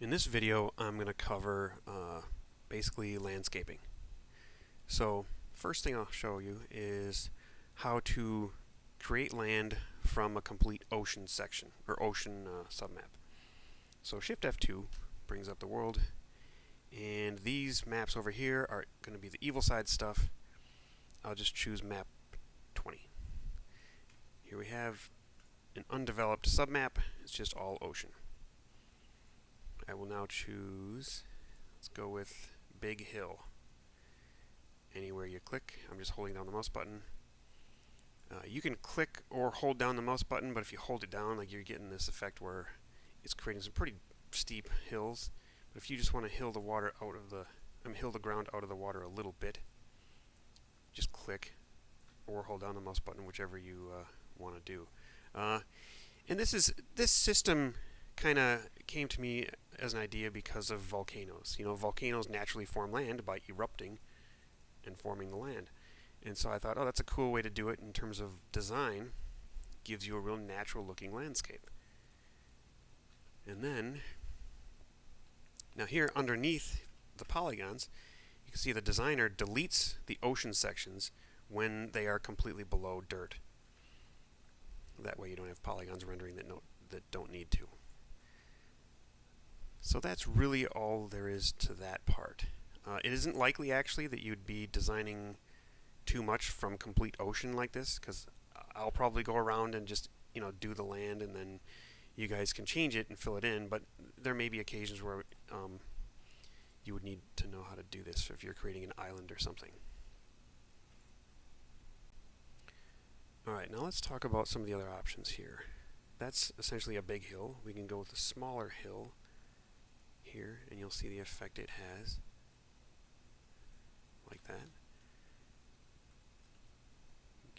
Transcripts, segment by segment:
In this video, I'm going to cover basically landscaping. So, first thing I'll show you is how to create land from a complete ocean section, or ocean submap. So Shift F2 brings up the world, and these maps over here are going to be the evil side stuff. I'll just choose map 20. Here we have an undeveloped submap. It's just all ocean. I will now choose, let's go with Big Hill. Anywhere you click, I'm just holding down the mouse button. You can click or hold down the mouse button, but if you hold it down, like, you're getting this effect where it's creating some pretty steep hills. But if you just want to hill the water out of the, hill the ground out of the water a little bit, just click or hold down the mouse button, whichever you want to do. And this system kind of came to me as an idea because of volcanoes. You know, volcanoes naturally form land by erupting and forming the land. And so I thought, oh, that's a cool way to do it in terms of design. Gives you a real natural looking landscape. And then, now here underneath the polygons, you can see the designer deletes the ocean sections when they are completely below dirt. That way you don't have polygons rendering that don't need to. So that's really all there is to that part. It isn't likely actually that you'd be designing too much from complete ocean like this, because I'll probably go around and just do the land, and then you guys can change it and fill it in. But there may be occasions where you would need to know how to do this if you're creating an island or something. Alright, now let's talk about some of the other options here. That's essentially a big hill. We can go with a smaller hill here, and you'll see the effect it has, like that.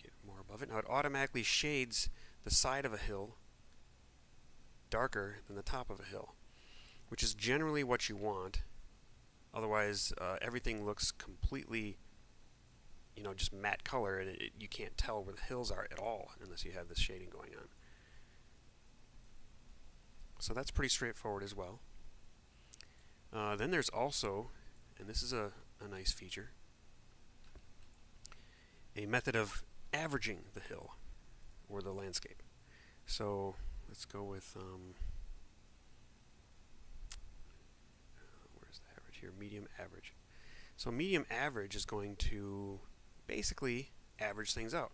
Get more above it. Now it automatically shades the side of a hill darker than the top of a hill, which is generally what you want. Otherwise, everything looks completely, just matte color, and you can't tell where the hills are at all unless you have this shading going on. So that's pretty straightforward as well. Then there's also, and this is a nice feature, a method of averaging the hill or the landscape. So let's go with, where's the average here? Medium average. So medium average is going to basically average things out.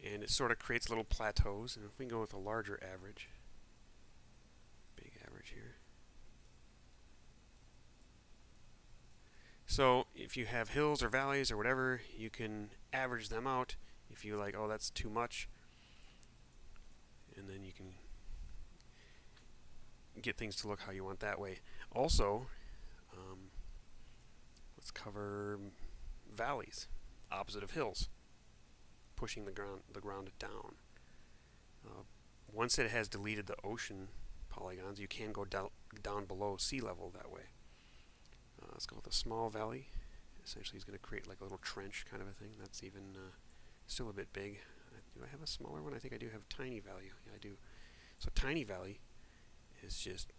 And it sort of creates little plateaus. And if we can go with a larger average, big average here. So if you have hills or valleys or whatever, you can average them out if you like, oh, that's too much. And then you can get things to look how you want that way. Also, let's cover valleys, opposite of hills, pushing the ground down. Once it has deleted the ocean polygons, you can go down below sea level that way. Let's go with a small valley. Essentially, it's going to create like a little trench kind of a thing. That's even still a bit big. Do I have a smaller one? I think I do have tiny valley. Yeah, I do. So tiny valley is just,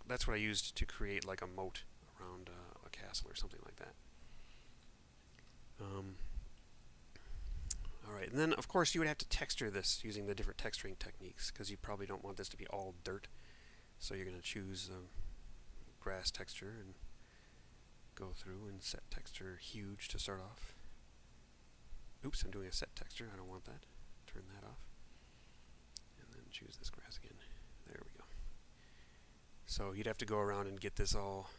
that's what I used to create like a moat around a castle or something like that. Alright, and then of course you would have to texture this using the different texturing techniques, because you probably don't want this to be all dirt. So you're going to choose grass texture and go through and set texture huge to start off. Oops, I'm doing a set texture. I don't want that. Turn that off. And then choose this grass again. There we go. So you'd have to go around and get this all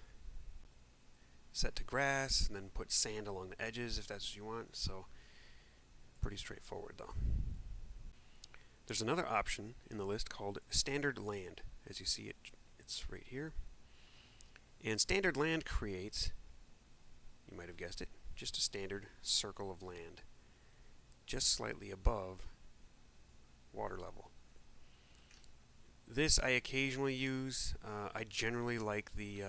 set to grass, and then put sand along the edges if that's what you want. So pretty straightforward though. There's another option in the list called standard land. As you see, it's right here. And standard land creates, you might have guessed it, just a standard circle of land, just slightly above water level. This I occasionally use. I generally like the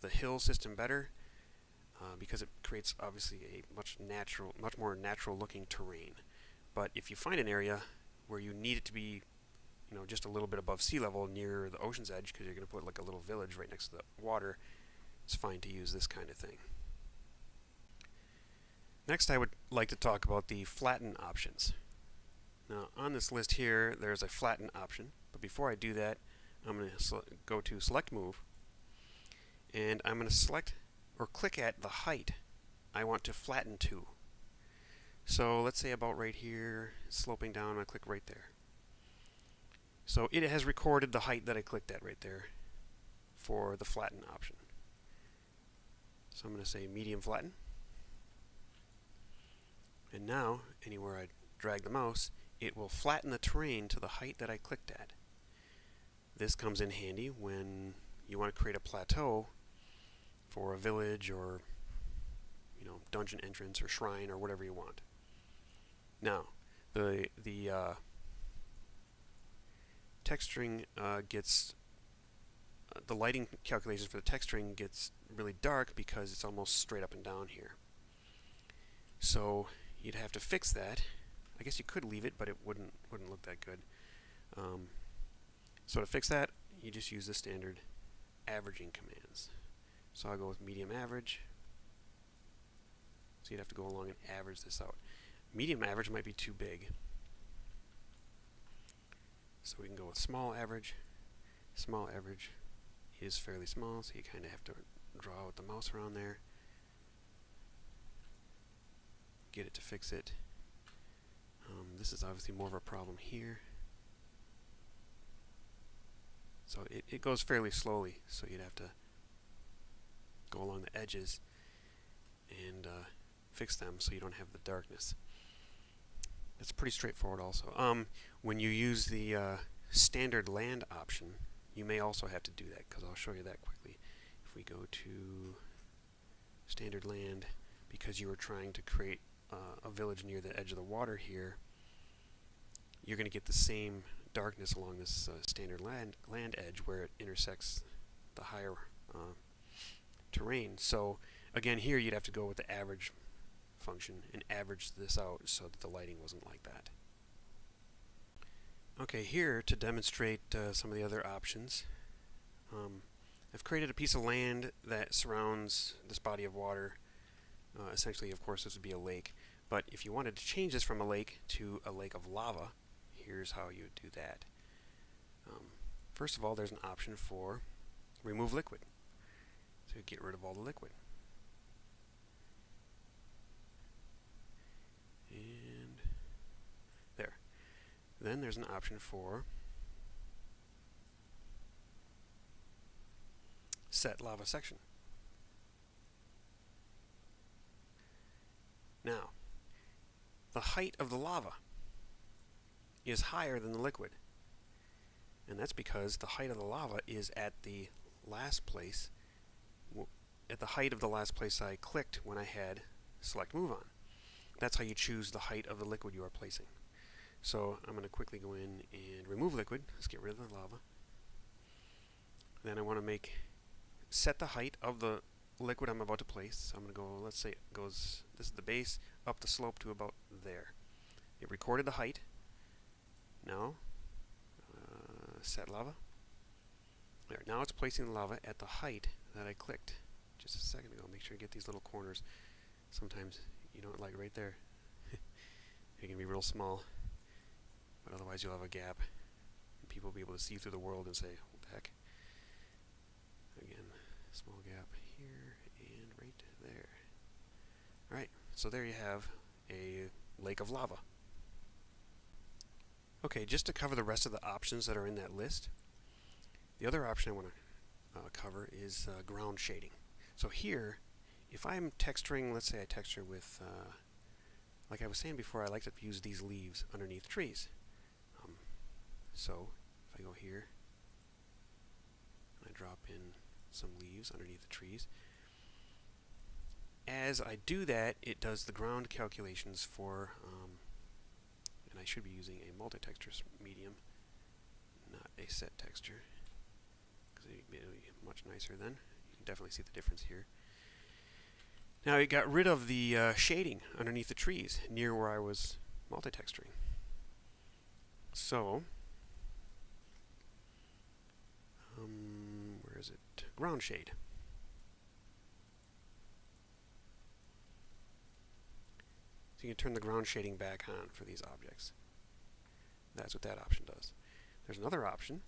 hill system better, because it creates obviously a much more natural looking terrain. But if you find an area where you need it to be just a little bit above sea level near the ocean's edge, because you're going to put like a little village right next to the water, it's fine to use this kind of thing. Next, I would like to talk about the flatten options. Now, on this list here, there's a flatten option, but before I do that, I'm going to go to Select Move, and I'm going to select or click at the height I want to flatten to. So let's say about right here, sloping down, I click right there. So it has recorded the height that I clicked at right there for the flatten option. So I'm going to say medium flatten. And now, anywhere I drag the mouse, it will flatten the terrain to the height that I clicked at. This comes in handy when you want to create a plateau for a village or dungeon entrance or shrine or whatever you want. Now, the texturing gets the lighting calculations for the texturing gets really dark because it's almost straight up and down here. So you'd have to fix that. I guess you could leave it, but it wouldn't look that good. So to fix that, you just use the standard averaging commands. So I'll go with medium average. So you'd have to go along and average this out. Medium average might be too big. So we can go with small average. Small average is fairly small, so you kind of have to draw with the mouse around there. Get it to fix it. This is obviously more of a problem here. So it goes fairly slowly, so you'd have to go along the edges and fix them so you don't have the darkness. It's pretty straightforward also. When you use the standard land option, you may also have to do that, because I'll show you that quickly. If we go to standard land, because you were trying to create a village near the edge of the water here, you're going to get the same darkness along this standard land edge where it intersects the higher terrain. So again, here you'd have to go with the average function and average this out so that the lighting wasn't like that. Okay, here to demonstrate some of the other options, I've created a piece of land that surrounds this body of water. Essentially, of course, this would be a lake, but if you wanted to change this from a lake to a lake of lava, here's how you would do that. First of all, there's an option for remove liquid, so get rid of all the liquid. And there. Then there's an option for set lava section. Now, the height of the lava is higher than the liquid. And that's because the height of the lava is at the last place, at the height of the last place I clicked when I had select move on. That's how you choose the height of the liquid you are placing. So I'm going to quickly go in and remove liquid. Let's get rid of the lava. Then I want to set the height of the liquid I'm about to place. So I'm going to go, let's say it goes, this is the base, up the slope to about there. It recorded the height. Now, set lava. There, now it's placing the lava at the height that I clicked just a second ago. Make sure you get these little corners. Sometimes you don't like right there. It can be real small, but otherwise you'll have a gap. And people will be able to see through the world and say, what the heck? Again, small gap here and right there. Alright, so there you have a lake of lava. Okay, just to cover the rest of the options that are in that list, the other option I want to cover is ground shading. So here, if I'm texturing, let's say I texture with, like I was saying before, I like to use these leaves underneath trees. So if I go here, I drop in some leaves underneath the trees. As I do that, it does the ground calculations for, and I should be using a multi-texture medium, not a set texture, because it'll be much nicer then. You can definitely see the difference here. Now it got rid of the shading underneath the trees near where I was multi-texturing. So ground shade. So you can turn the ground shading back on for these objects. That's what that option does. There's another option,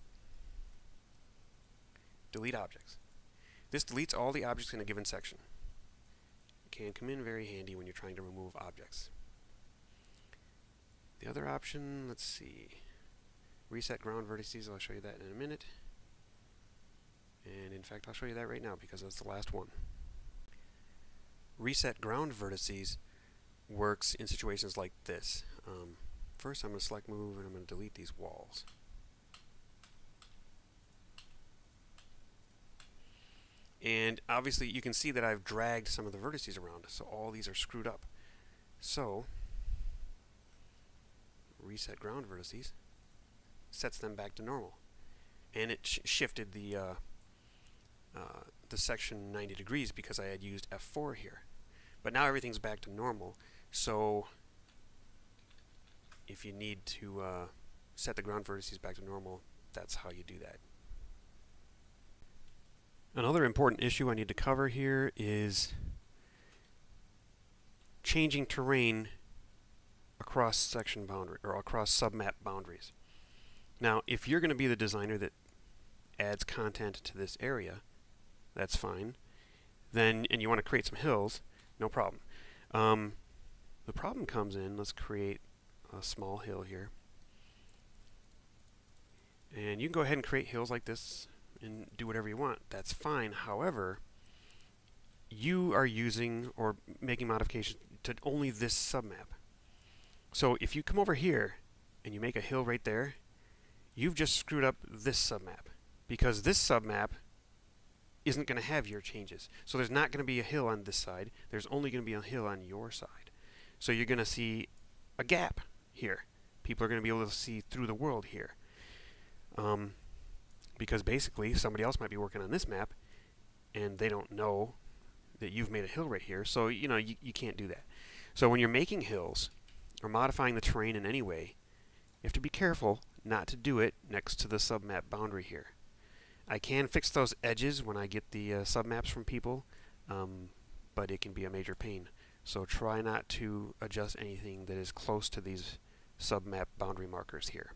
delete objects. This deletes all the objects in a given section. It can come in very handy when you're trying to remove objects. The other option, let's see, reset ground vertices. I'll show you that in a minute. And in fact, I'll show you that right now because that's the last one. Reset ground vertices works in situations like this. First, I'm going to select move and I'm going to delete these walls. And obviously you can see that I've dragged some of the vertices around, so all these are screwed up. So reset ground vertices sets them back to normal, and it shifted the section 90 degrees because I had used F4 here. But now everything's back to normal, so if you need to set the ground vertices back to normal, that's how you do that. Another important issue I need to cover here is changing terrain across section boundary or across submap boundaries. Now, if you're going to be the designer that adds content to this area, that's fine. Then, and you want to create some hills, no problem. The problem comes in, let's create a small hill here. And you can go ahead and create hills like this and do whatever you want. That's fine. However, you are using or making modifications to only this submap. So if you come over here and you make a hill right there, you've just screwed up this submap, because this submap isn't going to have your changes. So there's not going to be a hill on this side. There's only going to be a hill on your side. So you're going to see a gap here. People are going to be able to see through the world here. Because basically somebody else might be working on this map and they don't know that you've made a hill right here. So you can't do that. So when you're making hills or modifying the terrain in any way, you have to be careful not to do it next to the submap boundary here. I can fix those edges when I get the submaps from people, but it can be a major pain. So try not to adjust anything that is close to these submap boundary markers here.